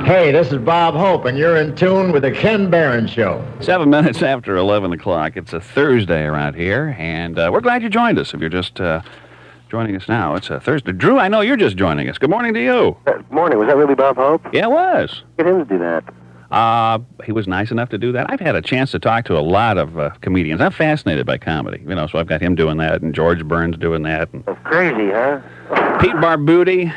Hey, this is Bob Hope, and you're in tune with the Ken Behrens Show. 7 minutes after 11 o'clock. It's a Thursday around here, and we're glad you joined us. If you're just joining us now, it's a Thursday. Drew, I know you're just joining us. Good morning to you. Good morning. Was that really Bob Hope? Yeah, it was. Get him to do that. He was nice enough to do that. I've had a chance to talk to a lot of comedians. I'm fascinated by comedy, so I've got him doing that, and George Burns doing that. And That's crazy, huh? Pete Barbuti.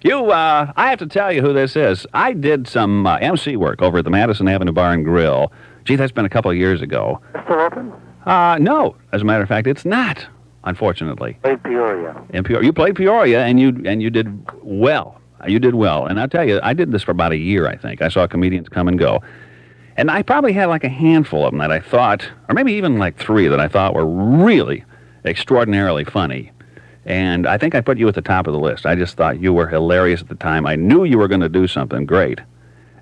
I have to tell you who this is. I did some MC work over at the Madison Avenue Bar and Grill. Gee, that's been a couple of years ago. It's still open? No. As a matter of fact, it's not, unfortunately. Played Peoria. In Peoria. You played Peoria, and you did well. You did well. And I'll tell you, I did this for about a year, I think. I saw comedians come and go. And I probably had like a handful of them that I thought, or maybe even like 3 that I thought were really extraordinarily funny. And I think I put you at the top of the list. I just thought you were hilarious at the time. I knew you were going to do something great.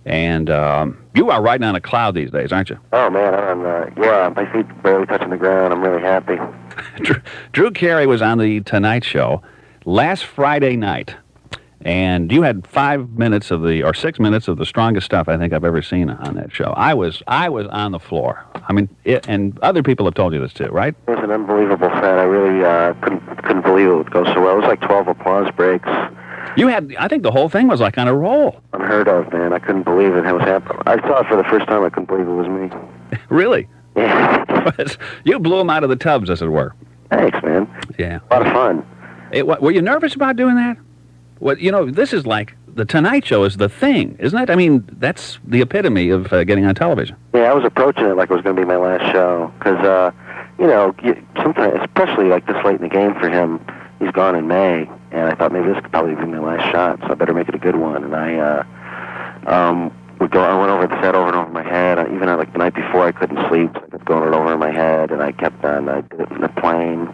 And you are riding on a cloud these days, aren't you? Oh, man. My feet barely touching the ground. I'm really happy. Drew Carey was on the Tonight Show last Friday night. And you had 6 minutes of the strongest stuff I think I've ever seen on that show. I was on the floor. I mean, and other people have told you this too, right? It was an unbelievable set. I really couldn't believe it would go so well. It was like 12 applause breaks. I think the whole thing was like on a roll. Unheard of, man. I couldn't believe it was happening. I saw it for the first time. I couldn't believe it was me. Really? Yeah. You blew them out of the tubs, as it were. Thanks, man. Yeah. A lot of fun. Were you nervous about doing that? Well, this is like, the Tonight Show is the thing, isn't it? I mean, that's the epitome of getting on television. Yeah, I was approaching it like it was going to be my last show. Because, sometimes, especially like this late in the game for him, he's gone in May. And I thought maybe this could probably be my last shot, so I better make it a good one. And I went over the set over and over in my head. Even like the night before, I couldn't sleep. So I kept going it over in my head, and I kept on. I did it in the plane.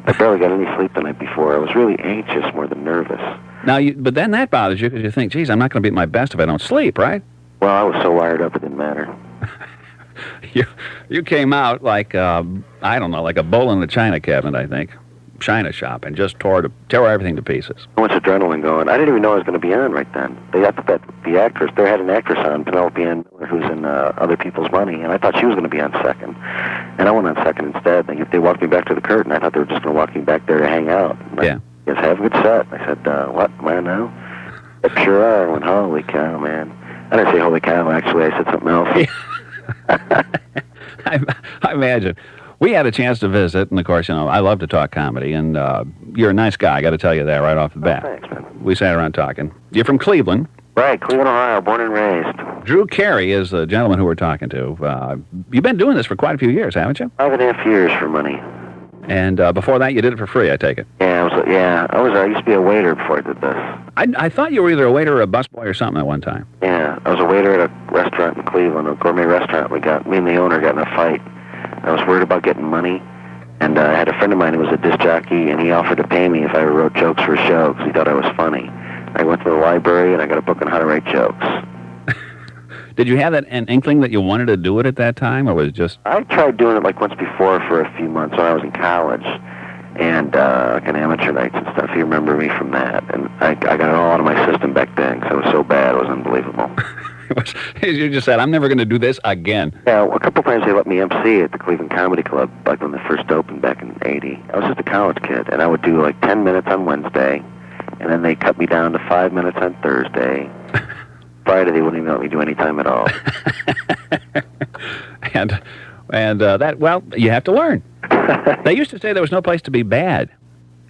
I barely got any sleep the night before. I was really anxious more than nervous. Now, but then that bothers you because you think, geez, I'm not going to be at my best if I don't sleep, right? Well, I was so wired up it didn't matter. You came out like, like a bull in a china cabinet, I think. China shop, and just tore everything to pieces. So much adrenaline going. I didn't even know I was going to be on right then. They had an actress on, Penelope Ann Miller, who's in Other People's Money, and I thought she was going to be on second. And I went on second instead. They walked me back to the curtain. I thought they were just going to walk me back there to hang out. Yeah. Yes, have a good set. I said, what, am I now? They sure are. I went, holy cow, man. I didn't say holy cow, actually. I said something else. I imagine. We had a chance to visit, and of course, I love to talk comedy, and you're a nice guy, I got to tell you that right off the bat. Thanks, man. We sat around talking. You're from Cleveland. Right, Cleveland, Ohio, born and raised. Drew Carey is the gentleman who we're talking to. You've been doing this for quite a few years, haven't you? 5.5 years for money. And before that, you did it for free, I take it. Yeah, I used to be a waiter before I did this. I thought you were either a waiter or a busboy or something at one time. Yeah, I was a waiter at a restaurant in Cleveland, a gourmet restaurant. Me and the owner got in a fight. I was worried about getting money, and I had a friend of mine who was a disc jockey, and he offered to pay me if I wrote jokes for a show because he thought I was funny. I went to the library, and I got a book on how to write jokes. Did you have an inkling that you wanted to do it at that time, or was it just... I tried doing it like once before for a few months when I was in college, and like on amateur nights and stuff. You remember me from that, and I got it all out of my system back then because I was so bad, it was unbelievable. You just said, I'm never going to do this again. Yeah, a couple times they let me MC at the Cleveland Comedy Club, like when they first opened back in '80. I was just a college kid, and I would do like 10 minutes on Wednesday, and then they cut me down to 5 minutes on Thursday. Friday, they wouldn't even let me do any time at all. and that, well, you have to learn. They used to say there was no place to be bad.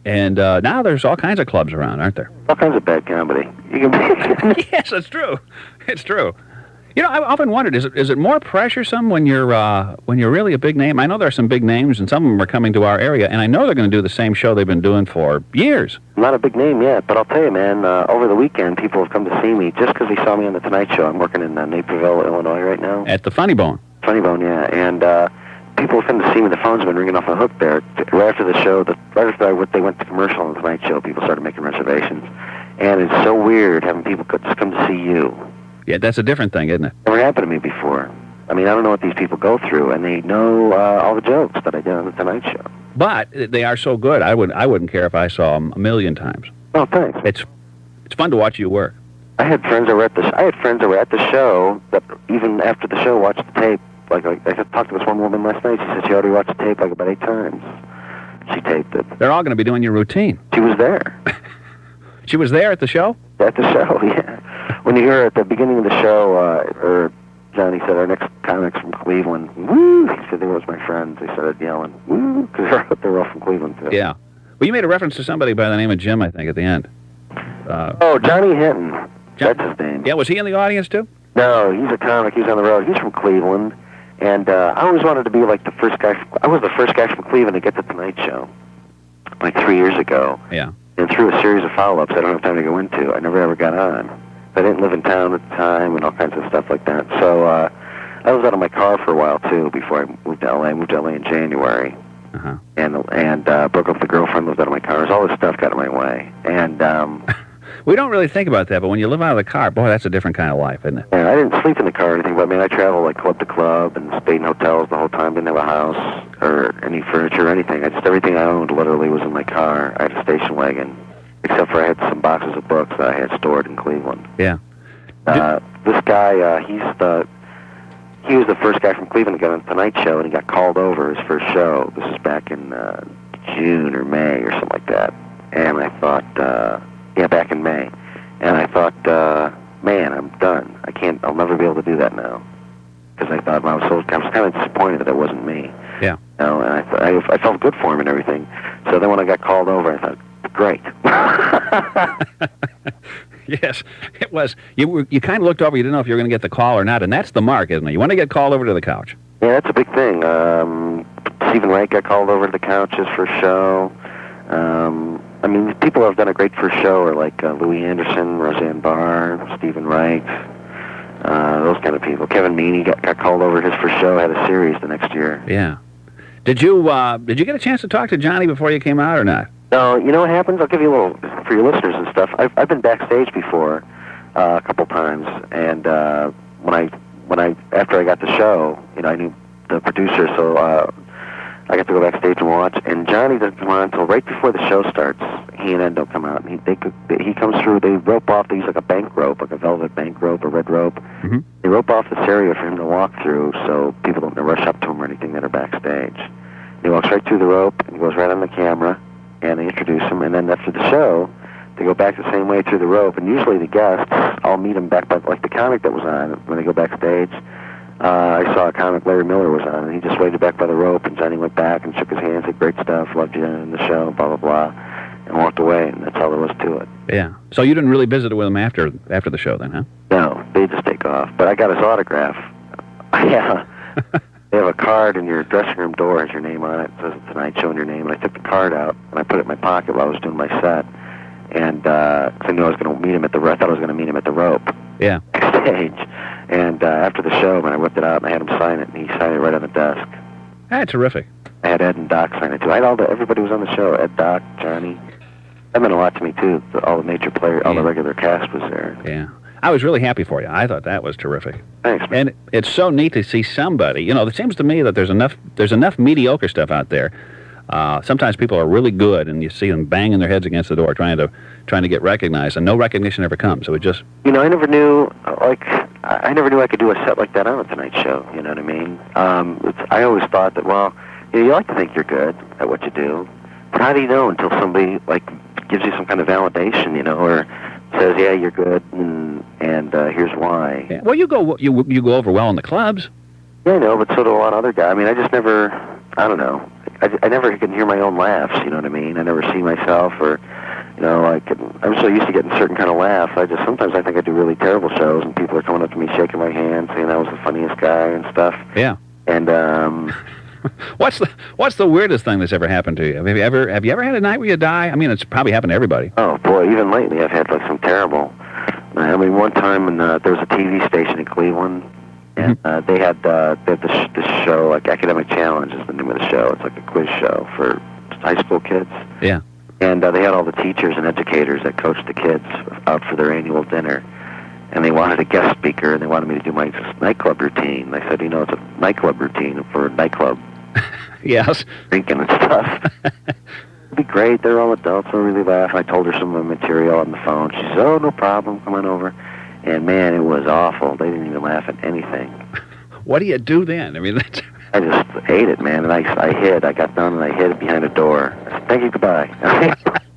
And now there's all kinds of clubs around, aren't there? All kinds of bad comedy. You can be... Yes, it's true. It's true. I've often wondered, is it more pressuresome when you're really a big name? I know there are some big names, and some of them are coming to our area, and I know they're going to do the same show they've been doing for years. I'm not a big name yet, but I'll tell you, man, over the weekend, people have come to see me just because they saw me on The Tonight Show. I'm working in Naperville, Illinois right now. At the Funny Bone. Funny Bone, yeah. And people have come to see me. The phone's been ringing off the hook there. Right after the show, right after they went to commercial on The Tonight Show, people started making reservations. And it's so weird having people just come to see you. Yeah, that's a different thing, isn't it? Never happened to me before. I mean, I don't know what these people go through, and they know all the jokes that I did on The Tonight Show. But they are so good, I wouldn't care if I saw them a million times. Oh, thanks. It's fun to watch you work. I had friends that were at the show that even after the show watched the tape. Like I talked to this one woman last night. She said she already watched the tape like about 8 times. She taped it. They're all going to be doing your routine. She was there. She was there at the show? At the show, yeah. When you hear at the beginning of the show, or Johnny said, our next comic's from Cleveland. Woo! He said, there was my friends. They started yelling, woo, because they're all from Cleveland, too. Yeah. Well, you made a reference to somebody by the name of Jim, I think, at the end. Johnny Hinton. That's his name. Yeah, was he in the audience, too? No, he's a comic. He's on the road. He's from Cleveland. And I always wanted to be like the first guy. I was the first guy from Cleveland to get the Tonight Show, like 3 years ago. Yeah. And through a series of follow-ups I don't have time to go into, I never ever got on. I didn't live in town at the time and all kinds of stuff like that. So I was out of my car for a while, too, before I moved to L.A. I moved to L.A. in January. Uh-huh. And broke up with the girlfriend, lived out of my car. All this stuff got in my way. And we don't really think about that, but when you live out of the car, boy, that's a different kind of life, isn't it? yeah, I didn't sleep in the car or anything, but I mean, I traveled like club to club and stayed in hotels the whole time. Didn't have a house or any furniture or anything. Everything I owned literally was in my car. I had a station wagon, except for I had some boxes of books that I had stored in Cleveland. Yeah. This guy, he was the first guy from Cleveland to get on the Tonight Show, and he got called over his first show. This was back in June or May or something like that. And I thought, back in May. And I thought, man, I'm done. I'll never be able to do that now. Because I thought, I was kind of disappointed that it wasn't me. Yeah. You know, and I felt good for him and everything. So then when I got called over, I thought, great. Yes, it was. You kind of looked over, you didn't know if you were going to get the call or not, and that's the mark, isn't it? You want to get called over to the couch. Yeah, that's a big thing. Stephen Wright got called over to the couches for a show. I mean, people who have done a great first show are like Louis Anderson, Roseanne Barr, Stephen Wright, those kind of people. Kevin Meaney got called over his first show, had a series the next year. Yeah. Did you get a chance to talk to Johnny before you came out or not? No, you know what happens? I'll give you a little, for your listeners and stuff, I've been backstage before a couple times, and after I got the show, you know, I knew the producer, so I got to go backstage and watch, and Johnny doesn't come on until right before the show starts. He and Endo come out, and he comes through, they rope off, they use like a bank rope, like a velvet bank rope, a red rope. Mm-hmm. They rope off this area for him to walk through so people don't rush up to him or anything that are backstage. He walks right through the rope, and goes right on the camera, and they introduce him, and then after the show, they go back the same way through the rope, and usually the guests all meet him back by, like the comic that was on, when they go backstage. I saw a comic, Larry Miller was on, and he just waited back by the rope, and Johnny went back and shook his hand, said, great stuff, loved you in the show, blah, blah, blah, and walked away, and that's all there was to it. Yeah. So you didn't really visit with him after the show then, huh? No, they just take off, but I got his autograph. Yeah. They have a card in your dressing room door, has your name on it. It says Tonight Show and your name. And I took the card out and I put it in my pocket while I was doing my set. And 'cause I knew I was going to meet him I thought I was going to meet him at the rope. Yeah. Backstage. And after the show, when I whipped it out and I had him sign it, and he signed it right on the desk. Ah, terrific. I had Ed and Doc sign it too. I had everybody was on the show. Ed, Doc, Johnny. That meant a lot to me too. All the major players, all the regular cast was there. Yeah. I was really happy for you. I thought that was terrific. Thanks, man. And it's so neat to see somebody. You know, it seems to me that there's enough mediocre stuff out there. Sometimes people are really good, and you see them banging their heads against the door, trying to get recognized, and no recognition ever comes. So it just. You know, I never knew I could do a set like that on the Tonight Show. You know what I mean? I always thought that, well, you like to think you're good at what you do, but how do you know until somebody like gives you some kind of validation, you know, or says, yeah, you're good, and here's why. Yeah. Well, you go over well in the clubs. Yeah, I know, but so do a lot of other guys. I mean, I just never, I don't know. I never can hear my own laughs, you know what I mean? I never see myself, or, you know, I'm so used to getting certain kind of laughs. Sometimes I think I do really terrible shows, and people are coming up to me, shaking my hand, saying I was the funniest guy and stuff. Yeah. And, What's the weirdest thing that's ever happened to you? Have you ever had a night where you die? I mean, it's probably happened to everybody. Oh boy, even lately I've had like some terrible. I mean, one time when there was a TV station in Cleveland, and they had this show, like Academic Challenge is the name of the show. It's like a quiz show for high school kids. Yeah. And they had all the teachers and educators that coached the kids out for their annual dinner. And they wanted a guest speaker, and they wanted me to do my nightclub routine. I said, you know, it's a nightclub routine for a nightclub. Yes. Drinking and stuff. It'd be great. They're all adults. We'll really laugh. I told her some of the material on the phone. She said, oh, no problem. Come on over. And, man, it was awful. They didn't even laugh at anything. What do you do then? I mean, that's... I just ate it, man, and I hid. I got done, and I hid behind a door. I said, thank you, goodbye.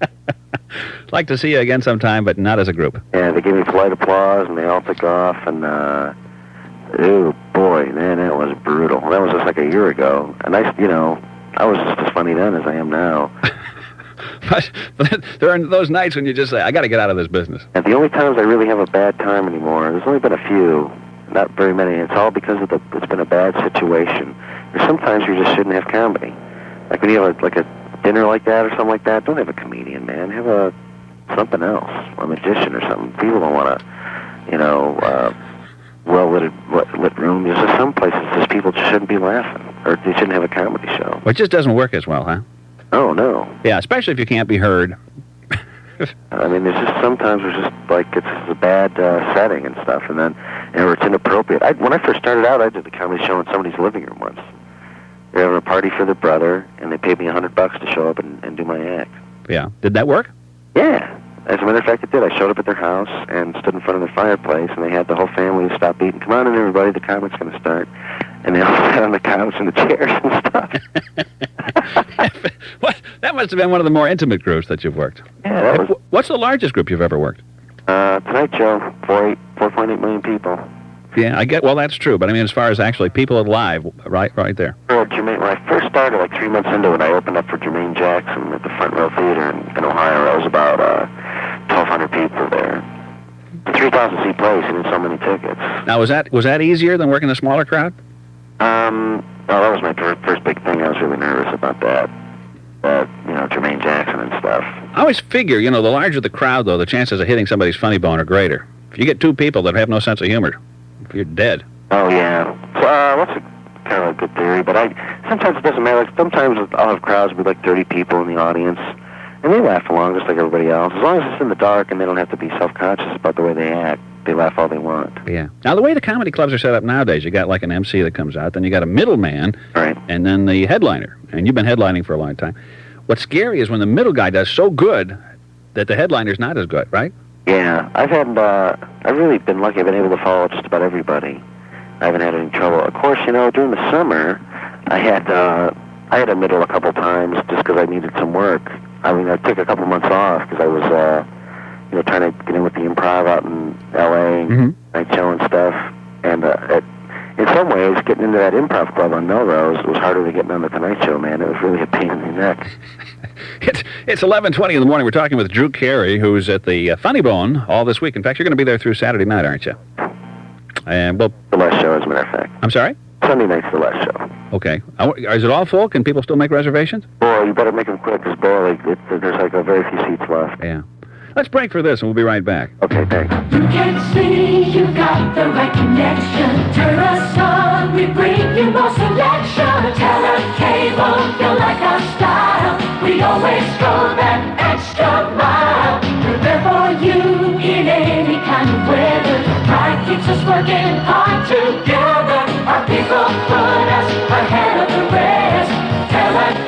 I'd like to see you again sometime, but not as a group. Yeah, they gave me polite applause, and they all took off, and, oh, boy, man, it was brutal. That was just like a year ago. And I was just as funny then as I am now. But there are those nights when you just say, I got to get out of this business. And the only times I really have a bad time anymore, there's only been a few, not very many. It's all because of it's been a bad situation. There's sometimes you just shouldn't have comedy. Like when you have a dinner like that or something like that, don't have a comedian, man. Have something else, a magician or something. People don't want to, well-lit rooms. There's just some places just people just shouldn't be laughing, or they shouldn't have a comedy show. Well, it just doesn't work as well, huh? Oh, no. Yeah, especially if you can't be heard. I mean, there's just sometimes there's just like it's a bad setting and stuff, and or it's inappropriate. When I first started out, I did a comedy show in somebody's living room once. They were having a party for their brother, and they paid me $100 to show up and do my act. Yeah. Did that work? Yeah. As a matter of fact, it did. I showed up at their house and stood in front of the fireplace, and they had the whole family stop eating. Come on in, everybody, the comic's going to start. And they all sat on the couch and the chairs and stuff. What? That must have been one of the more intimate groups that you've worked. Yeah. What's the largest group you've ever worked? Tonight Show, 4.8 million people. Yeah, well, that's true, but I mean, as far as actually people alive, right there. Well, Jermaine, when I first started, like 3 months into it, I opened up for Jermaine Jackson at the Front Row Theater in Ohio. There was about 1,200 people there. 3,000-seat place, and so many tickets. Now, was that easier than working a smaller crowd? That was my first big thing. I was really nervous about that. Jermaine Jackson and stuff. I always figure, the larger the crowd, though, the chances of hitting somebody's funny bone are greater. If you get two people that have no sense of humor, you're dead. Oh, yeah. So, that's kind of a good theory, but sometimes it doesn't matter. Like, sometimes I'll have crowds with like 30 people in the audience, and they laugh along just like everybody else. As long as it's in the dark and they don't have to be self-conscious about the way they act, they laugh all they want. Yeah. Now, the way the comedy clubs are set up nowadays, you got like an MC that comes out, then you got a middleman, right, and then the headliner. And you've been headlining for a long time. What's scary is when the middle guy does so good that the headliner's not as good, right? Yeah. I've really been lucky. I've been able to follow just about everybody. I haven't had any trouble. Of course, during the summer, I had a middle a couple times just because I needed some work. I mean, I took a couple months off because I was, trying to get in with the improv out in L.A., night show and stuff. And in some ways, getting into that improv club on Melrose was harder than getting on the Tonight Show, man. It was really a pain in the neck. It's 11:20 in the morning. We're talking with Drew Carey, who's at the Funny Bone all this week. In fact, you're going to be there through Saturday night, aren't you? And the last show, as a matter of fact. I'm sorry? Sunday night's the last show. Okay. Is it all full? Can people still make reservations? Boy, you better make them quick, because there's like a very few seats left. Yeah. Let's break for this, and we'll be right back. Okay, thanks. You can see you got the right connection. Turn us on, we bring you more selection. Cable, you like our style. We always go that extra mile. We're there for you in any kind of weather. Pride keeps us working hard together. Our people put us ahead of the rest.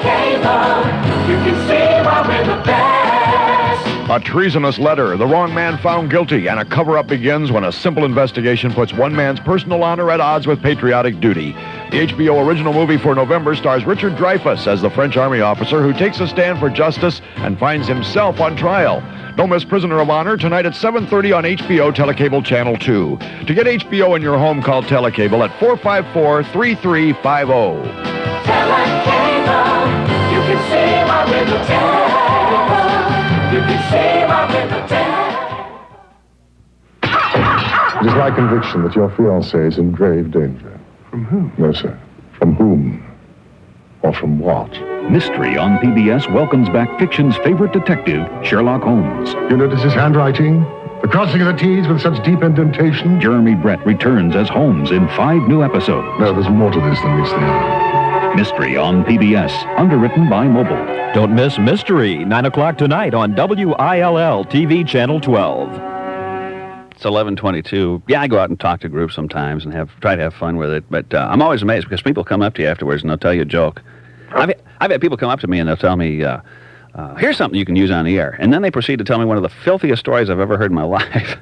Cable, you can see why we're the best. A treasonous letter, the wrong man found guilty, and a cover-up begins when a simple investigation puts one man's personal honor at odds with patriotic duty. The HBO original movie for November stars Richard Dreyfuss as the French Army officer who takes a stand for justice and finds himself on trial. Don't miss Prisoner of Honor tonight at 7:30 on HBO Telecable Channel 2. To get HBO in your home, call Telecable at 454-3350. Telecable, you can see why we're the best. You can see why we're the best. It is my conviction that your fiancé is in grave danger. From whom? No, sir. From whom? Or from what? Mystery on PBS welcomes back fiction's favorite detective, Sherlock Holmes. You notice his handwriting? The crossing of the T's with such deep indentation? Jeremy Brett returns as Holmes in 5 new episodes. No, there's more to this than meets the eye. Mystery on PBS, underwritten by Mobile. Don't miss Mystery, 9 o'clock tonight on WILL TV Channel 12. It's 11:22. Yeah, I go out and talk to groups sometimes and try to have fun with it, but I'm always amazed because people come up to you afterwards and they'll tell you a joke. I've had people come up to me and they'll tell me, here's something you can use on the air, and then they proceed to tell me one of the filthiest stories I've ever heard in my life.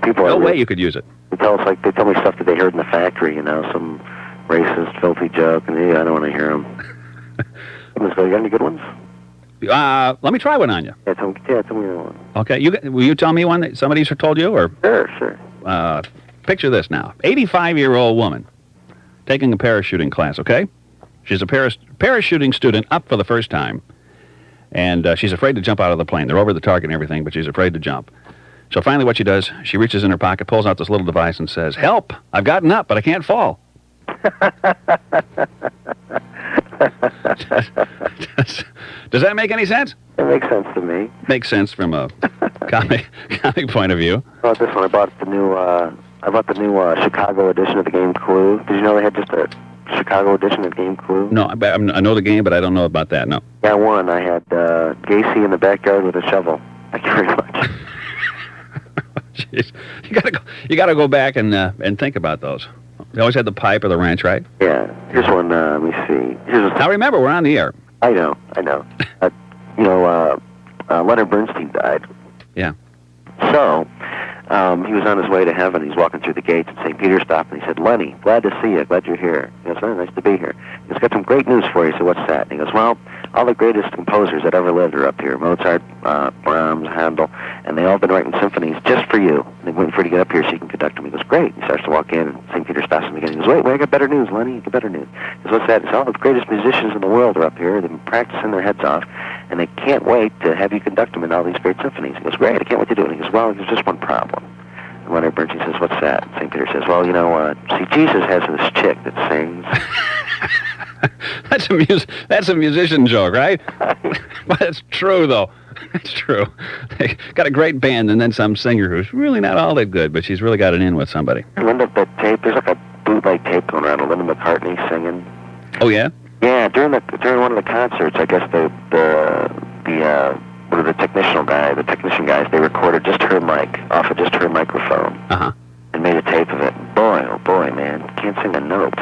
People No are way you could use it. They tell me stuff that they heard in the factory, some racist, filthy joke, and I don't want to hear them. You got any good ones? Let me try one on you. Yeah, tell me one. Okay, will you tell me one that somebody's told you, or? Sure. Picture this now. 85-year-old woman taking a parachuting class, okay? She's a parachuting student up for the first time, and she's afraid to jump out of the plane. They're over the target and everything, but she's afraid to jump. So finally what she does, she reaches in her pocket, pulls out this little device and says, "Help! I've gotten up, but I can't fall." Does that make any sense? It makes sense to me. Makes sense from a comic point of view. Well, this one, I bought the new Chicago edition of the game Clue. Did you know they had just a Chicago edition of the game Clue? No, I know the game, but I don't know about that, no. Yeah, one. I had Gacy in the backyard with a shovel. Thank you very much. Jeez. You gotta go back and think about those. They always had the pipe or the wrench, right? Yeah. Here's one. Let me see. Now remember, we're on the air. I know. Leonard Bernstein died. Yeah. So, he was on his way to heaven. He's walking through the gates, and St. Peter stopped, and he said, "Lenny, glad to see you. Glad you're here." He goes, "Oh, nice to be here." He's got some great news for you. So what's that? And he goes, "Well, all the greatest composers that ever lived are up here. Mozart, Brahms, Handel, and they all been writing symphonies just for you. And they're waiting for you to get up here so you can conduct them." He goes, "Great." He starts to walk in, and St. Peter stops him again. He goes, "Wait, I got better news, Lenny. I got better news." He goes, "What's that?" He says, "All the greatest musicians in the world are up here. They've been practicing their heads off, and they can't wait to have you conduct them in all these great symphonies." He goes, "Great, I can't wait to do it." He goes, "Well, there's just one problem." And Leonard Bernstein says, "What's that?" And St. Peter says, "Well, see, Jesus has this chick that sings." That's a musician joke, right? But it's true, though. It's true. They got a great band and then some singer who's really not all that good, but she's really got it in with somebody. Linda, that tape, there's like a bootleg tape going around of Linda McCartney singing. Oh, yeah? Yeah, during one of the concerts, I guess the technician guys, they recorded just her mic off of just her microphone. Uh-huh. And made a tape of it. Boy, oh boy, man, can't sing a note.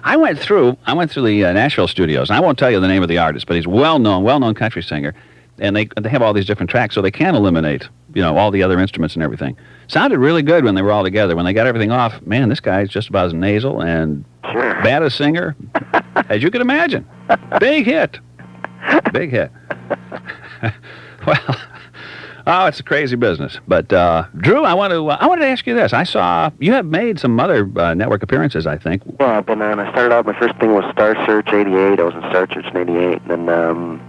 I went through the Nashville studios, and I won't tell you the name of the artist, but he's well-known country singer, and they have all these different tracks, so they can eliminate, all the other instruments and everything. Sounded really good when they were all together. When they got everything off, man, this guy's just about as nasal and bad a singer as you can imagine. Big hit. Big hit. Well, oh, it's a crazy business. But Drew, I wanted to ask you this. I saw you have made some other network appearances, I think. Yeah, I've been on. I started out. My first thing was Star Search '88. I was in Star Search in '88. And then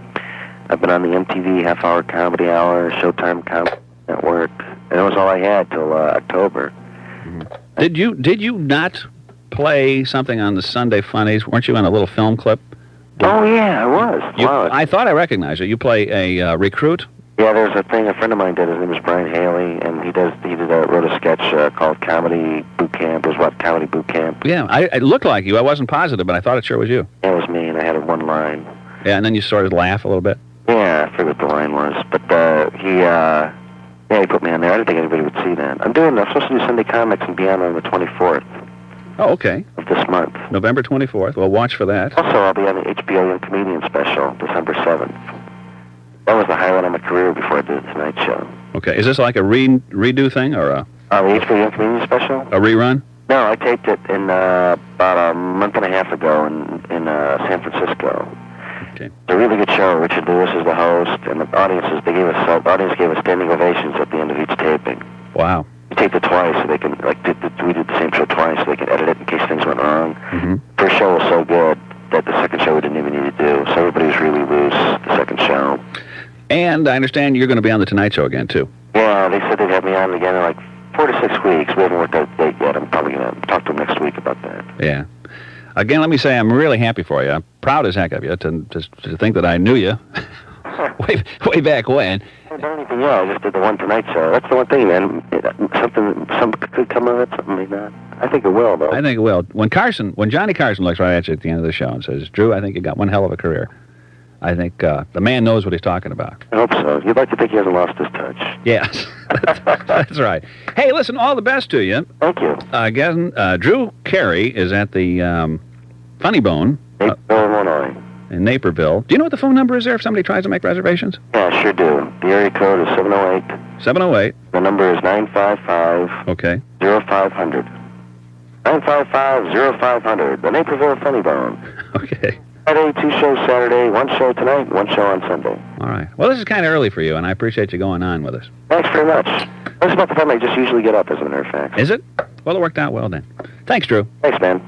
I've been on the MTV Half Hour Comedy Hour, Showtime Comedy Network, and that was all I had till October. Mm-hmm. Did you not play something on the Sunday Funnies? Weren't you on a little film clip? Oh yeah, I was. Wow. I thought I recognized it. You play a recruit. Yeah, there's a thing a friend of mine did. His name is Brian Haley, and he wrote a sketch called Comedy Boot Camp. It was what, Comedy Boot Camp? Yeah, it looked like you. I wasn't positive, but I thought it sure was you. Yeah, it was me, and I had one line. Yeah, and then you started to laugh a little bit. Yeah, I forget what the line was, but he put me on there. I didn't think anybody would see that. I'm supposed to do Sunday Comics and Beyond on the 24th. Oh, okay. Of this month. November 24th. Well, watch for that. Also, I'll be on the HBO Young Comedian special, December 7th. That was the highlight of my career before I did the Tonight Show. Okay, is this like a redo thing or a? The HBO Young Comedian special? A rerun? No, I taped it in about a month and a half ago in San Francisco. Okay. It's a really good show. Richard Lewis is the host, and the audience gave us standing ovations at the end of each taping. Wow. We taped it twice, so they can we did the same show twice, so they can edit it in case things went wrong. Mm-hmm. First show was so good that the second show we didn't even need to do. So everybody was really loose the second show. And I understand you're going to be on the Tonight Show again too. Yeah, they said they'd have me on again in like 4 to 6 weeks. We haven't worked out a date yet. I'm probably going to talk to them next week about that. Yeah. Again, let me say I'm really happy for you. I'm proud as heck of you to think that I knew you way back when. I haven't done anything yet. I just did the one Tonight Show. That's the one thing, man. Something could come of it, something may not. I think it will, though. I think it will. When Johnny Carson looks right at you at the end of the show and says, "Drew, I think you got one hell of a career," I think the man knows what he's talking about. I hope so. You'd like to think he hasn't lost his touch. Yes, that's right. Hey, listen, all the best to you. Thank you. Again, Drew Carey is at the Funny Bone. Illinois. in Naperville. Do you know what the phone number is there if somebody tries to make reservations? Yeah, I sure do. The area code is 708. 708. The number is 955. Okay. 0500. 955-0500. The Naperville Funny Bone. Okay. Friday, 2 shows Saturday, 1 show tonight, 1 show on Sunday. All right. Well, this is kind of early for you, and I appreciate you going on with us. Thanks very much. That's about the time I just usually get up, as a matter of fact. Is it? Well, it worked out well then. Thanks, Drew. Thanks, man.